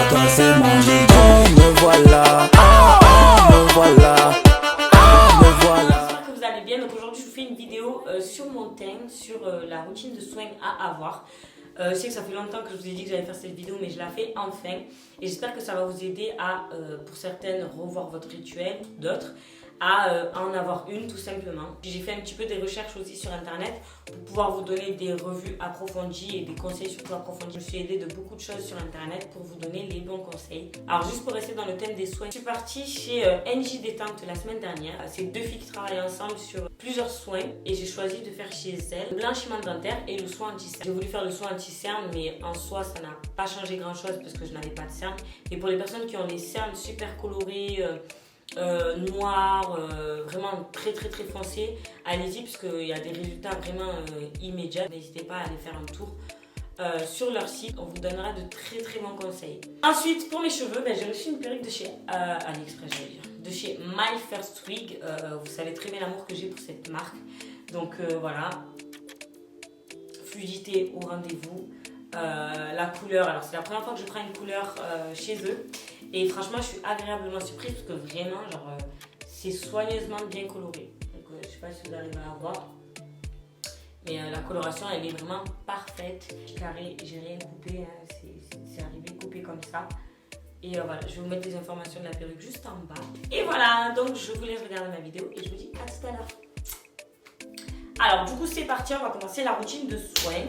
toi c'est magique. Oh me voilà, me voilà, me voilà. J'espère que vous allez bien. Donc aujourd'hui je vous fais une vidéo sur mon teint, sur la routine de soins à avoir. Je sais que ça fait longtemps que je vous ai dit que j'allais faire cette vidéo, mais je la fais enfin. Et j'espère que ça va vous aider à, pour certaines, revoir votre rituel, d'autres, à en avoir une tout simplement. J'ai fait un petit peu des recherches aussi sur internet pour pouvoir vous donner des revues approfondies et des conseils surtout approfondis. Je me suis aidée de beaucoup de choses sur internet pour vous donner les bons conseils. Alors juste pour rester dans le thème des soins, je suis partie chez NJ Détente la semaine dernière. C'est deux filles qui travaillent ensemble sur plusieurs soins et j'ai choisi de faire chez elles le blanchiment dentaire et le soin anti-cerne. J'ai voulu faire le soin anti-cerne mais en soi ça n'a pas changé grand chose parce que je n'avais pas de cernes. Et pour les personnes qui ont les cernes super colorées, noir, vraiment très foncé, allez-y parce qu'il y a des résultats vraiment immédiats. N'hésitez pas à aller faire un tour sur leur site, on vous donnera de très bons conseils. Ensuite pour mes cheveux, j'ai reçu une perruque de chez AliExpress, je veux dire, de chez My First Wig. Vous savez très bien l'amour que j'ai pour cette marque, donc voilà, fluidité au rendez-vous. La couleur, alors c'est la première fois que je prends une couleur chez eux et franchement je suis agréablement surprise parce que vraiment genre c'est soigneusement bien coloré. Donc je sais pas si vous arrivez à voir, mais la coloration elle est vraiment parfaite. Carré, j'ai rien coupé, hein, c'est arrivé coupé comme ça. Et voilà, je vais vous mettre les informations de la perruque juste en bas. Et voilà, donc je vous laisse regarder ma vidéo et je vous dis à tout à l'heure. Alors du coup c'est parti, on va commencer la routine de soins.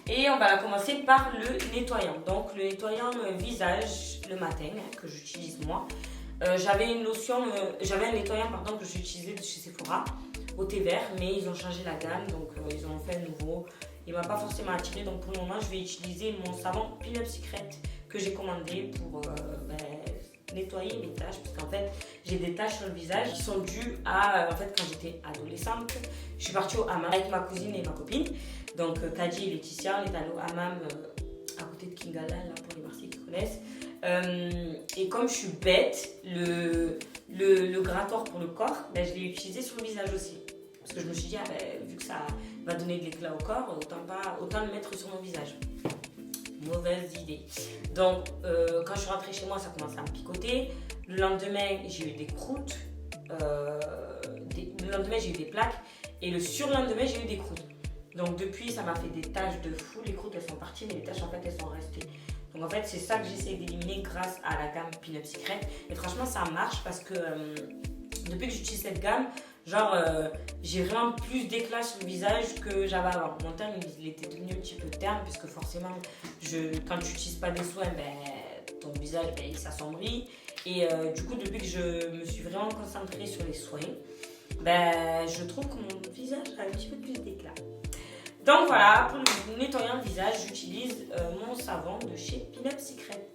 Et on va la commencer par le nettoyant. Donc le nettoyant visage le matin que j'utilise moi. J'avais une lotion, j'avais un nettoyant pardon que j'utilisais de chez Sephora au thé vert, mais ils ont changé la gamme, donc ils ont fait un nouveau. Il m'a pas forcément attiré, donc pour le moment je vais utiliser mon savon Pinup Secret que j'ai commandé pour nettoyer mes taches, parce qu'en fait j'ai des taches sur le visage qui sont dues à, en fait quand j'étais adolescente, je suis partie au hammam avec ma cousine et ma copine, donc Kadi et Laetitia, on est allés au hammam à côté de Kingala, là pour les Marseillais qui connaissent, et comme je suis bête, le grattoir pour le corps, je l'ai utilisé sur le visage aussi, parce que je me suis dit vu que ça va donner de l'éclat au corps, autant le mettre sur mon visage. Mauvaise idée. Donc quand je suis rentrée chez moi ça commençait à me picoter. Le lendemain j'ai eu des croûtes, le lendemain j'ai eu des plaques et le surlendemain j'ai eu des croûtes. Donc depuis ça m'a fait des taches de fou. Les croûtes elles sont parties mais les taches en fait elles sont restées. Donc en fait c'est ça que j'essaie d'éliminer grâce à la gamme Pinup Secret. Et franchement ça marche parce que depuis que j'utilise cette gamme, genre j'ai vraiment plus d'éclat sur le visage que j'avais avant. Mon teint il était devenu un petit peu terne parce que forcément quand tu n'utilises pas des soins, ton visage il s'assombrit. Et du coup depuis que je me suis vraiment concentrée sur les soins, je trouve que mon visage a un petit peu plus d'éclat. Donc voilà, pour le nettoyant le visage, j'utilise mon savon de chez Pinup Secret.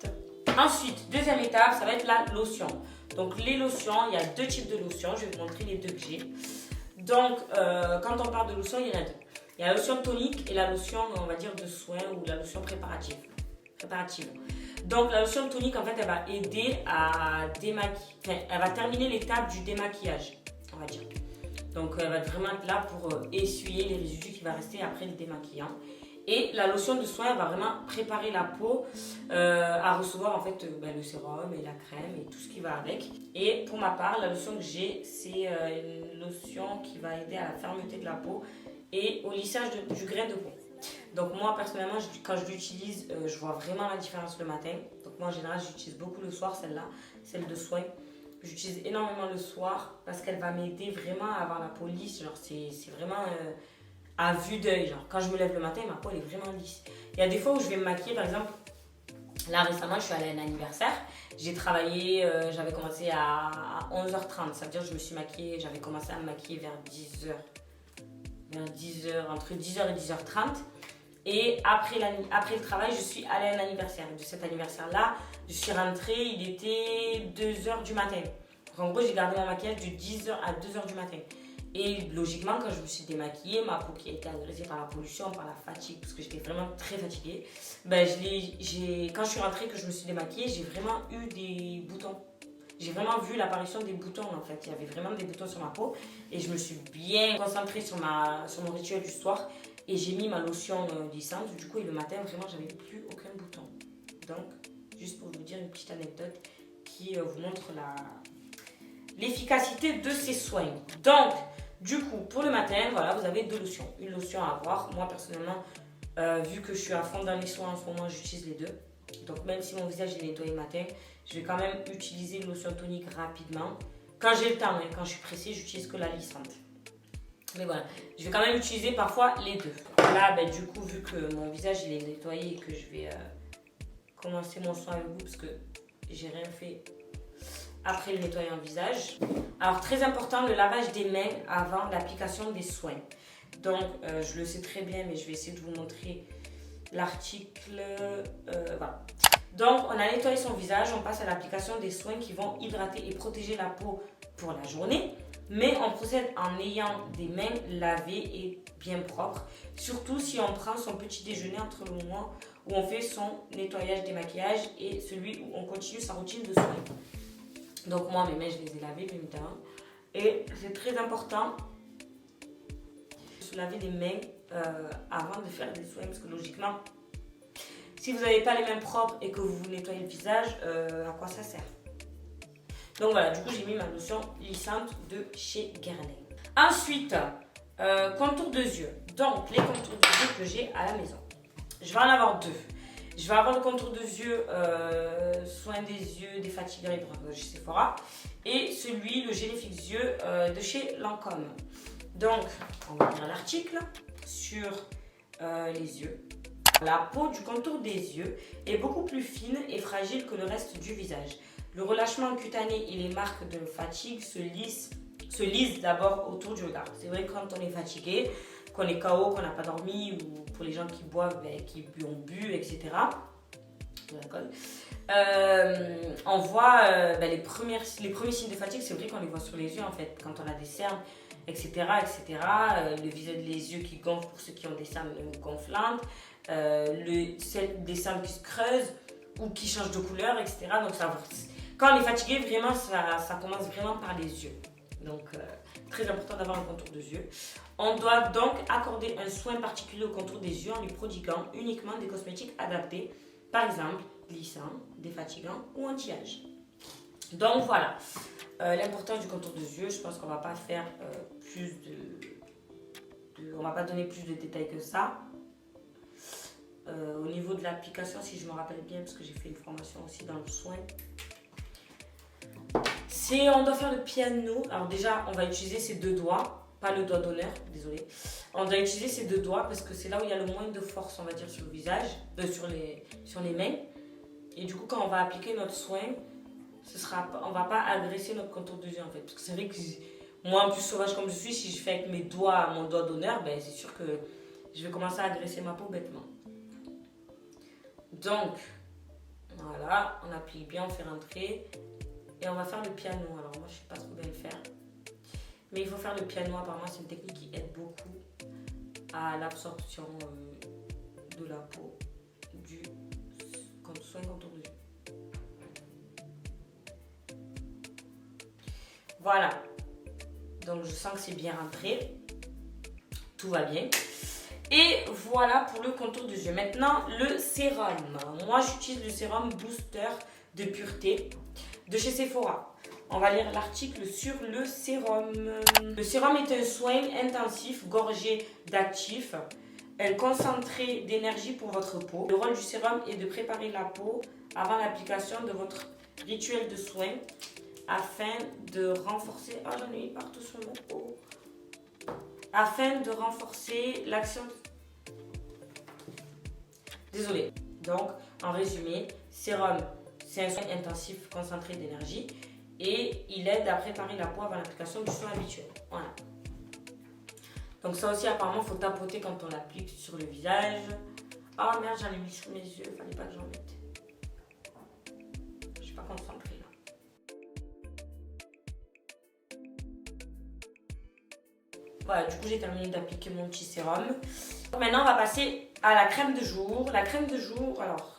Ensuite, deuxième étape, ça va être la lotion. Donc les lotions, il y a deux types de lotions, je vais vous montrer les deux que j'ai. Donc quand on parle de lotion, il y en a deux. Il y a la lotion tonique et la lotion, on va dire, de soin ou la lotion préparative. Donc la lotion tonique, en fait, elle va aider à démaquiller, enfin, elle va terminer l'étape du démaquillage, on va dire. Donc elle va vraiment être là pour essuyer les résidus qui vont rester après le démaquillant. Et la lotion de soin va vraiment préparer la peau à recevoir en fait le sérum et la crème et tout ce qui va avec. Et pour ma part, la lotion que j'ai, c'est une lotion qui va aider à la fermeté de la peau et au lissage du grain de peau. Donc moi personnellement, quand je l'utilise, je vois vraiment la différence le matin. Donc moi en général, j'utilise beaucoup le soir celle-là, celle de soin. J'utilise énormément le soir parce qu'elle va m'aider vraiment à avoir la peau lisse. Genre c'est vraiment à vue d'œil. Genre quand je me lève le matin, ma peau elle est vraiment lisse. Il y a des fois où je vais me maquiller, par exemple, là récemment je suis allée à un anniversaire. J'ai travaillé, j'avais commencé à 11h30. Ça veut dire que je me suis maquillée, j'avais commencé à me maquiller vers 10h. Vers 10h, entre 10h et 10h30. Et après le travail, je suis allée à un anniversaire. De cet anniversaire-là, je suis rentrée, il était 2h du matin. Donc, en gros, j'ai gardé mon maquillage de 10h à 2h du matin. Et logiquement, quand je me suis démaquillée, ma peau qui a été agressée par la pollution, par la fatigue, parce que j'étais vraiment très fatiguée, quand je suis rentrée, que je me suis démaquillée, j'ai vraiment eu des boutons. J'ai vraiment vu l'apparition des boutons en fait. Il y avait vraiment des boutons sur ma peau. Et je me suis bien concentrée sur mon rituel du soir. Et j'ai mis ma lotion lissante. Du coup, et le matin, vraiment, j'avais plus aucun bouton. Donc, juste pour vous dire une petite anecdote qui vous montre l'efficacité de ces soins. Donc, du coup, pour le matin, voilà, vous avez 2 lotions. Une lotion à avoir. Moi, personnellement, vu que je suis à fond dans les soins en ce moment, j'utilise les deux. Donc, même si mon visage est nettoyé le matin, je vais quand même utiliser une lotion tonique rapidement. Quand j'ai le temps, hein, quand je suis pressée, j'utilise que la lissante. Mais voilà, je vais quand même utiliser parfois les deux. Là, ben, du coup, vu que mon visage il est nettoyé et que je vais commencer mon soin avec vous parce que j'ai rien fait après le nettoyant visage. Alors, très important, le lavage des mains avant l'application des soins. Donc, je le sais très bien, mais je vais essayer de vous montrer l'article. Voilà. Donc, on a nettoyé son visage, on passe à l'application des soins qui vont hydrater et protéger la peau pour la journée. Mais on procède en ayant des mains lavées et bien propres. Surtout si on prend son petit déjeuner entre le moment où on fait son nettoyage démaquillage et celui où on continue sa routine de soins. Donc moi, mes mains, je les ai lavées, bien évidemment. Et c'est très important de se laver les mains avant de faire des soins. Parce que logiquement, si vous n'avez pas les mains propres et que vous vous nettoyez le visage, à quoi ça sert? Donc voilà, du coup, j'ai mis ma lotion lissante de chez Guerlain. Ensuite, contour de yeux. Donc, les contours de yeux que j'ai à la maison. Je vais en avoir 2. Je vais avoir le contour de yeux, soin des yeux défatigants de chez Sephora. Et celui, le Génifix yeux de chez Lancôme. Donc, on va lire l'article sur les yeux. La peau du contour des yeux est beaucoup plus fine et fragile que le reste du visage. Le relâchement cutané et les marques de fatigue se lisent d'abord autour du regard. C'est vrai que quand on est fatigué, qu'on est KO, qu'on n'a pas dormi, ou pour les gens qui boivent, qui ont bu, etc. On voit les premiers signes de fatigue, c'est vrai qu'on les voit sur les yeux en fait, quand on a des cernes, etc. Le visage, les yeux qui gonflent pour ceux qui ont des cernes gonflantes, des cernes qui se creusent ou qui changent de couleur, etc. Donc quand on est fatigué, vraiment, ça commence vraiment par les yeux. Donc, très important d'avoir un contour de yeux. On doit donc accorder un soin particulier au contour des yeux en lui prodiguant uniquement des cosmétiques adaptés, par exemple, lissants, défatigants ou anti-âge. Donc voilà, l'importance du contour des yeux, je pense qu'on ne va pas faire on va pas donner plus de détails que ça. Au niveau de l'application, si je me rappelle bien, parce que j'ai fait une formation aussi dans le soin, on doit faire le piano. Alors déjà, on va utiliser ses 2 doigts, pas le doigt d'honneur, désolé. On doit utiliser ses 2 doigts parce que c'est là où il y a le moins de force, on va dire, sur le visage, sur les mains. Et du coup, quand on va appliquer notre soin, on va pas agresser notre contour de yeux en fait. Parce que c'est vrai que moi, en plus sauvage comme je suis, si je fais avec mes doigts, mon doigt d'honneur, ben, c'est sûr que je vais commencer à agresser ma peau bêtement. Donc, voilà, on applique bien, on fait rentrer. Et on va faire le piano. Alors moi, je ne sais pas trop bien le faire. Mais il faut faire le piano. Apparemment, c'est une technique qui aide beaucoup à l'absorption de la peau du soin contour de yeux. Voilà. Donc, je sens que c'est bien rentré. Tout va bien. Et voilà pour le contour des yeux. Maintenant, le sérum. Moi, j'utilise le sérum Booster de pureté de chez Sephora. On va lire l'article sur le sérum. Le sérum est un soin intensif gorgé d'actifs, un concentré d'énergie pour votre peau. Le rôle du sérum est de préparer la peau avant l'application de votre rituel de soin afin de renforcer... Oh, j'en ai mis partout sur mon peau. Afin de renforcer l'action... Désolée. Donc, en résumé, sérum, c'est un soin intensif concentré d'énergie et il aide à préparer la peau avant l'application du soin habituel. Voilà. Donc ça aussi, apparemment, il faut tapoter quand on l'applique sur le visage. Oh merde, j'en ai mis sur mes yeux, il fallait pas que j'en mette. Je suis pas concentrée là. Voilà, du coup, j'ai terminé d'appliquer mon petit sérum. Maintenant, on va passer à la crème de jour. La crème de jour, alors...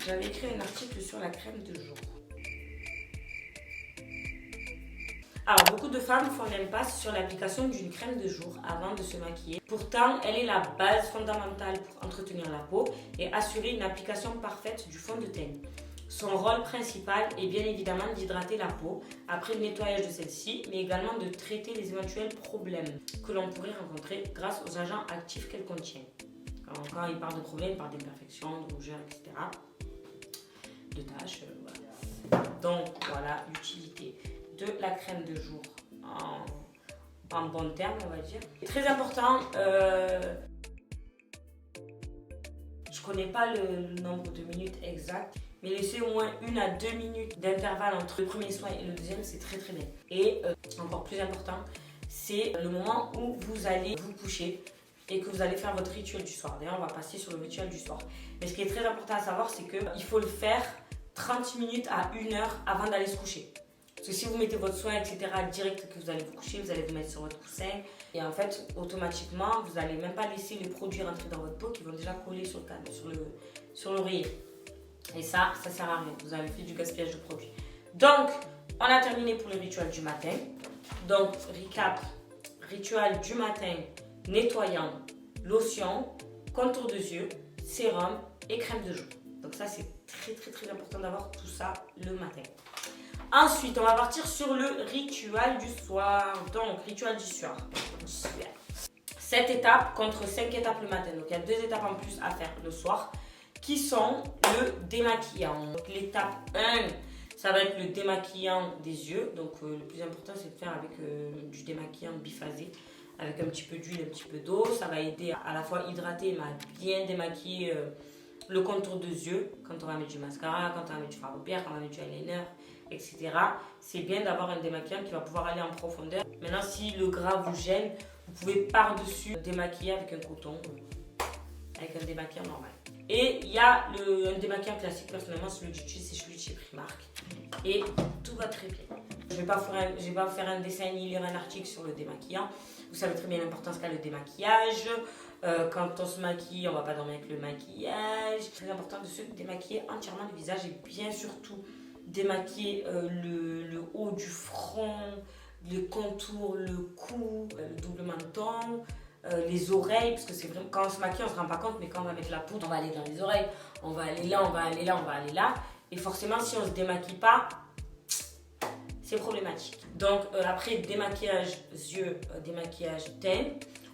J'avais écrit un article sur la crème de jour. Alors, beaucoup de femmes font l'impasse sur l'application d'une crème de jour avant de se maquiller. Pourtant, elle est la base fondamentale pour entretenir la peau et assurer une application parfaite du fond de teint. Son rôle principal est bien évidemment d'hydrater la peau après le nettoyage de celle-ci, mais également de traiter les éventuels problèmes que l'on pourrait rencontrer grâce aux agents actifs qu'elle contient. Alors, quand il parle de problèmes, il parle d'imperfections, de rougeurs, etc. De taches, voilà. Donc voilà l'utilité de la crème de jour en bon terme, on va dire. Très important, je connais pas le nombre de minutes exact, mais laissez au moins 1 à 2 minutes d'intervalle entre le premier soin et le deuxième, c'est très très bien. Et encore plus important, c'est le moment où vous allez vous coucher et que vous allez faire votre rituel du soir. D'ailleurs, on va passer sur le rituel du soir. Mais ce qui est très important à savoir, c'est qu'il faut le faire 30 minutes à 1 heure avant d'aller se coucher. Parce que si vous mettez votre soin, etc., direct que vous allez vous coucher, vous allez vous mettre sur votre coussin. Et en fait, automatiquement, vous n'allez même pas laisser les produits rentrer dans votre peau qui vont déjà coller sur le canapé, sur l'oreiller. Et ça sert à rien. Vous avez fait du gaspillage de produits. Donc, on a terminé pour le rituel du matin. Donc, recap. Rituel du matin, nettoyant, lotion, contour de yeux, sérum et crème de jour. Donc ça, c'est très très très important d'avoir tout ça le matin. Ensuite, on va partir sur le rituel du soir. Donc, rituel du soir. 7 étapes contre 5 étapes le matin. Donc, il y a 2 étapes en plus à faire le soir qui sont le démaquillant. Donc, l'étape 1, ça va être le démaquillant des yeux. Donc, le plus important, c'est de faire avec du démaquillant biphasé avec un petit peu d'huile, un petit peu d'eau. Ça va aider à la fois hydrater, mais à bien démaquiller le contour des yeux. Quand on va mettre du mascara, quand on va mettre du fard à paupières, quand on va mettre du eyeliner, etc. C'est bien d'avoir un démaquillant qui va pouvoir aller en profondeur. Maintenant, si le gras vous gêne, vous pouvez par-dessus démaquiller avec un coton, avec un démaquillant normal. Et il y a un démaquillant classique, personnellement, celui que j'utilise, c'est celui de chez Primark. Et tout va très bien. Je ne vais pas faire un dessin ni lire un article sur le démaquillant. Vous savez très bien l'importance qu'a le démaquillage. Quand on se maquille, on ne va pas dormir avec le maquillage. C'est très important de se démaquiller entièrement le visage et bien surtout démaquiller le haut du front, les contours, le cou, le double menton, les oreilles, parce que c'est vraiment quand on se maquille on se rend pas compte, mais quand on va mettre la poudre, on va aller dans les oreilles, on va aller là, on va aller là, on va aller là, et forcément si on se démaquille pas, c'est problématique. Donc après démaquillage yeux, démaquillage teint,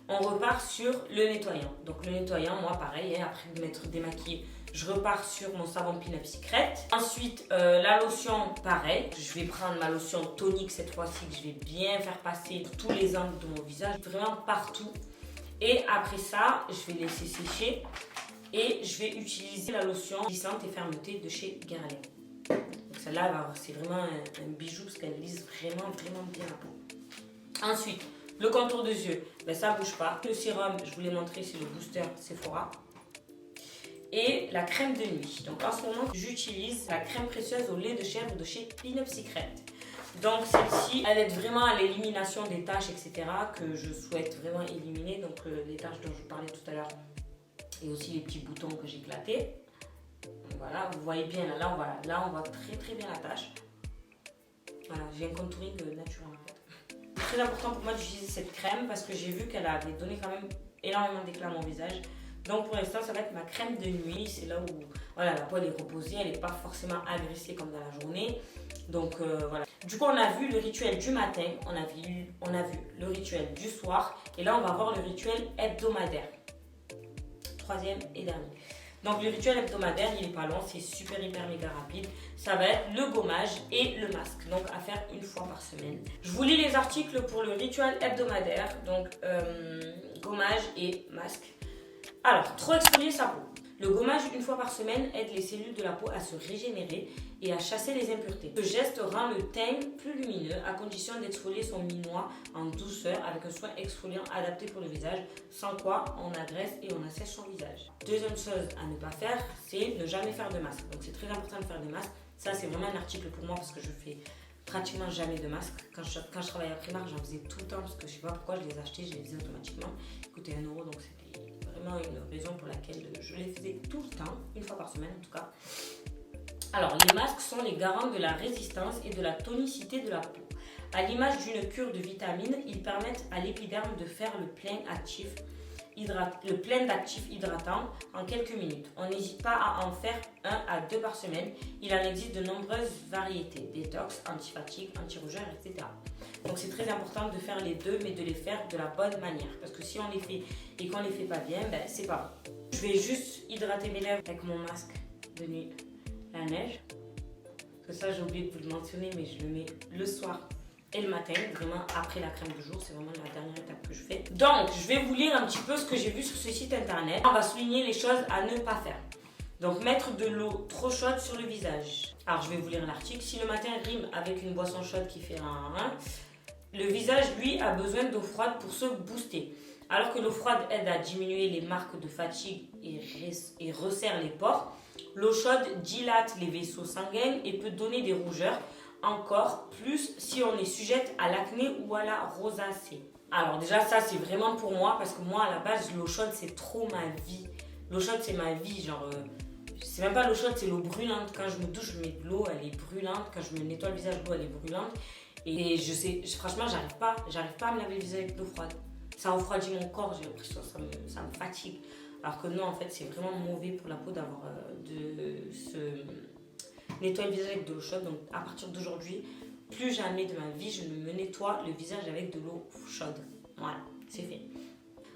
on repart sur le nettoyant. Donc le nettoyant, moi pareil, après de m'être démaquillée, je repars sur mon savon Pinup Secret. Ensuite, la lotion, pareil. Je vais prendre ma lotion tonique cette fois-ci que je vais bien faire passer tous les angles de mon visage, vraiment partout. Et après ça, je vais laisser sécher et je vais utiliser la lotion lissante et fermeté de chez Guerlain. Donc celle-là, c'est vraiment un bijou parce qu'elle lisse vraiment bien la peau. Ensuite, le contour des yeux, ben ça ne bouge pas. Le sérum, je vous l'ai montré, c'est le booster Sephora. Et la crème de nuit. Donc en ce moment, j'utilise la crème précieuse au lait de chèvre de chez Pinup Secret. Donc celle-ci, elle aide vraiment à l'élimination des taches, etc. que je souhaite vraiment éliminer. Donc les taches dont je vous parlais tout à l'heure et aussi les petits boutons que j'ai éclatés. Voilà, vous voyez bien, là on voit très bien la tache. Voilà, j'ai un contouring naturel en fait. C'est très important pour moi d'utiliser cette crème parce que j'ai vu qu'elle avait donné quand même énormément d'éclat à mon visage. Donc pour l'instant, ça va être ma crème de nuit. C'est là où voilà, la peau elle est reposée, elle n'est pas forcément agressée comme dans la journée. Donc voilà. Du coup, on a vu le rituel du matin, on a vu le rituel du soir. Et là, on va voir le rituel hebdomadaire. Troisième et dernier. Donc le rituel hebdomadaire, il n'est pas long, c'est super hyper méga rapide. Ça va être le gommage et le masque, donc à faire 1 fois par semaine. Je vous lis les articles pour le rituel hebdomadaire, donc gommage et masque. Alors, trop exfolier sa peau. Le gommage 1 fois par semaine aide les cellules de la peau à se régénérer et à chasser les impuretés. Ce geste rend le teint plus lumineux à condition d'exfolier son minois en douceur avec un soin exfoliant adapté pour le visage, sans quoi on agresse et on assèche son visage. Deuxième chose à ne pas faire, c'est ne jamais faire de masque. Donc c'est très important de faire des masques. Ça c'est vraiment un article pour moi parce que je fais pratiquement jamais de masque. Quand je travaillais à Primark, j'en faisais tout le temps parce que je sais pas pourquoi je les achetais, je les faisais automatiquement. Ils coûtaient 1 € donc c'était vraiment une raison pour laquelle je les faisais tout le temps, 1 fois par semaine en tout cas. Alors, les masques sont les garants de la résistance et de la tonicité de la peau. À l'image d'une cure de vitamines, ils permettent à l'épiderme de faire le plein actif le plein d'actifs hydratants en quelques minutes. On n'hésite pas à en faire 1 à 2 par semaine. Il en existe de nombreuses variétés, détox, anti-fatigue, anti-rougeur, etc. Donc c'est très important de faire les deux, mais de les faire de la bonne manière. Parce que si on les fait et qu'on les fait pas bien, ben, c'est pas bon. Je vais juste hydrater mes lèvres avec mon masque de nuit, la neige. Parce que ça, j'ai oublié de vous le mentionner, mais je le mets le soir et le matin, vraiment après la crème de jour. C'est vraiment la dernière étape que je fais. Donc, je vais vous lire un petit peu ce que j'ai vu sur ce site internet. On va souligner les choses à ne pas faire. Donc, mettre de l'eau trop chaude sur le visage. Alors, je vais vous lire l'article. Si le matin rime avec une boisson chaude qui fait un, le visage, lui, a besoin d'eau froide pour se booster. Alors que l'eau froide aide à diminuer les marques de fatigue et resserre les pores, l'eau chaude dilate les vaisseaux sanguins et peut donner des rougeurs, encore plus si on est sujette à l'acné ou à la rosacée. Alors déjà ça c'est vraiment pour moi parce que moi à la base l'eau chaude c'est trop ma vie. L'eau chaude c'est ma vie, genre c'est même pas l'eau chaude, c'est l'eau brûlante. Quand je me douche je mets de l'eau, elle est brûlante. Quand je me nettoie le visage, l'eau elle est brûlante. Et je sais, franchement j'arrive pas à me laver le visage avec de l'eau froide. Ça refroidit mon corps, j'ai l'impression, ça me fatigue. Alors que non en fait c'est vraiment mauvais pour la peau d'avoir de se nettoyer le visage avec de l'eau chaude. Donc à partir d'aujourd'hui, plus jamais de ma vie, je ne me nettoie le visage avec de l'eau chaude. Voilà, c'est fait.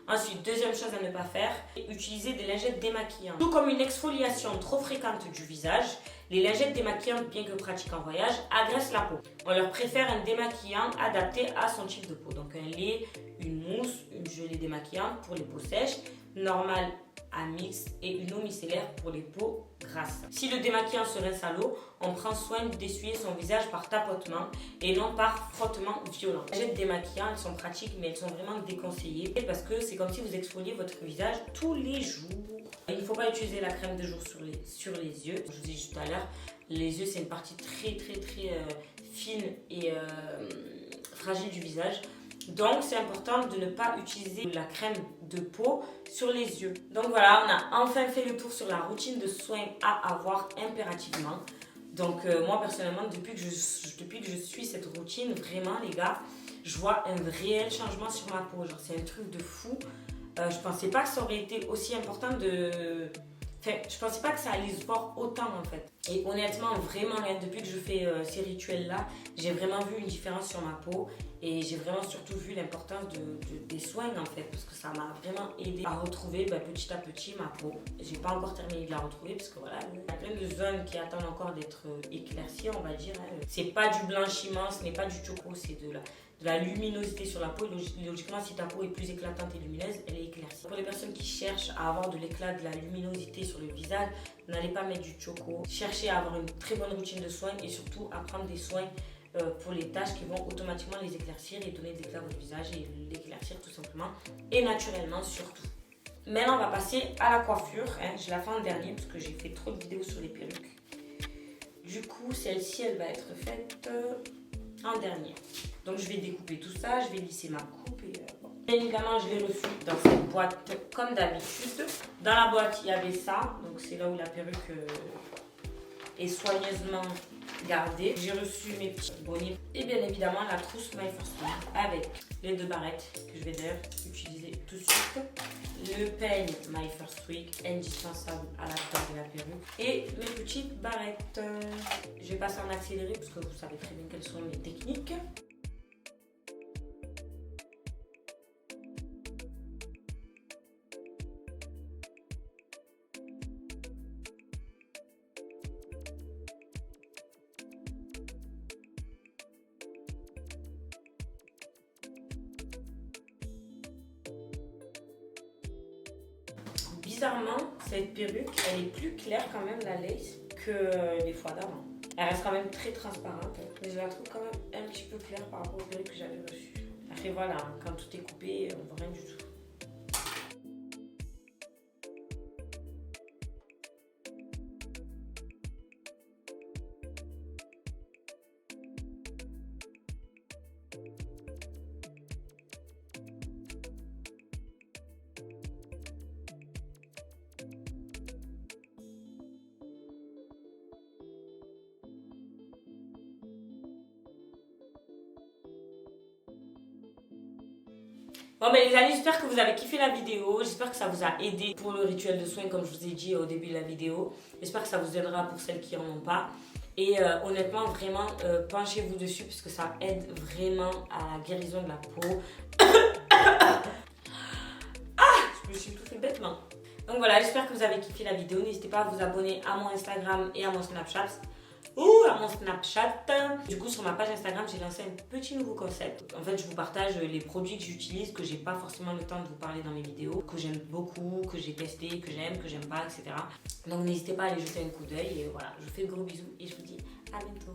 Ensuite, deuxième chose à ne pas faire, utiliser des lingettes démaquillantes. Tout comme une exfoliation trop fréquente du visage, les lingettes démaquillantes, bien que pratiques en voyage, agressent la peau. On leur préfère un démaquillant adapté à son type de peau. Donc un lait, une mousse, une gelée démaquillante pour les peaux sèches, normale à mix et une eau micellaire pour les peaux grasses. Si le démaquillant se rince à l'eau, on prend soin d'essuyer son visage par tapotement et non par frottement violent. Les lingettes démaquillants, elles sont pratiques mais elles sont vraiment déconseillées parce que c'est comme si vous exfoliez votre visage tous les jours. Il ne faut pas utiliser la crème de jour sur les yeux. Je vous ai dit tout à l'heure, les yeux c'est une partie très fine et fragile du visage. Donc c'est important de ne pas utiliser la crème de peau sur les yeux. Donc voilà, on a enfin fait le tour sur la routine de soins à avoir impérativement. Donc moi personnellement, depuis que je suis cette routine, vraiment les gars, je vois un réel changement sur ma peau. Genre c'est un truc de fou. Je pensais pas que ça aurait été aussi important de... Enfin, je pensais pas que ça allait se voir autant en fait. Et honnêtement, vraiment, depuis que je fais ces rituels-là, j'ai vraiment vu une différence sur ma peau. Et j'ai vraiment surtout vu l'importance des soins en fait. Parce que ça m'a vraiment aidé à retrouver petit à petit ma peau. J'ai pas encore terminé de la retrouver parce que voilà, il y a plein de zones qui attendent encore d'être éclaircies, on va dire. C'est pas du blanchiment, ce n'est pas du choco, c'est de la luminosité sur la peau. Logiquement, si ta peau est plus éclatante et lumineuse, elle est éclaircie. Pour les personnes qui cherchent à avoir de l'éclat, de la luminosité sur le visage, n'allez pas mettre du choco. Cherchez à avoir une très bonne routine de soins et surtout à prendre des soins pour les taches qui vont automatiquement les éclaircir et donner de l'éclat à votre visage et l'éclaircir tout simplement et naturellement surtout. Maintenant, on va passer à la coiffure. Je la fais en dernier parce que j'ai fait trop de vidéos sur les perruques. Du coup, celle-ci, elle va être faite en dernier. Donc je vais découper tout ça, je vais lisser ma coupe et bon. Bien évidemment je l'ai reçu dans cette boîte comme d'habitude. Dans la boîte il y avait ça, donc c'est là où la perruque est soigneusement gardée. J'ai reçu mes petits bonnets et bien évidemment la trousse My First Week avec les 2 barrettes que je vais d'ailleurs utiliser tout de suite. Le peigne My First Week, indispensable à la place de la perruque. Et mes petites barrettes. Je vais passer en accéléré parce que vous savez très bien quelles sont mes techniques. Bizarrement, cette perruque, elle est plus claire quand même, la lace, que les fois d'avant. Elle reste quand même très transparente, mais je la trouve quand même un petit peu claire par rapport aux perruques que j'avais reçues. Après voilà, quand tout est coupé, on voit rien du tout. Bon ben les amis, j'espère que vous avez kiffé la vidéo, j'espère que ça vous a aidé pour le rituel de soins comme je vous ai dit au début de la vidéo. J'espère que ça vous aidera pour celles qui n'en ont pas. Et honnêtement, vraiment, penchez-vous dessus parce que ça aide vraiment à la guérison de la peau. Je me suis tout fait bêtement. Donc voilà, j'espère que vous avez kiffé la vidéo. N'hésitez pas à vous abonner à mon Instagram et à mon Snapchat. Du coup, sur ma page Instagram, j'ai lancé un petit nouveau concept. En fait, je vous partage les produits que j'utilise, que j'ai pas forcément le temps de vous parler dans mes vidéos, que j'aime beaucoup, que j'ai testé, que j'aime pas, etc. Donc n'hésitez pas à aller jeter un coup d'œil. Et voilà, je vous fais de gros bisous et je vous dis à bientôt.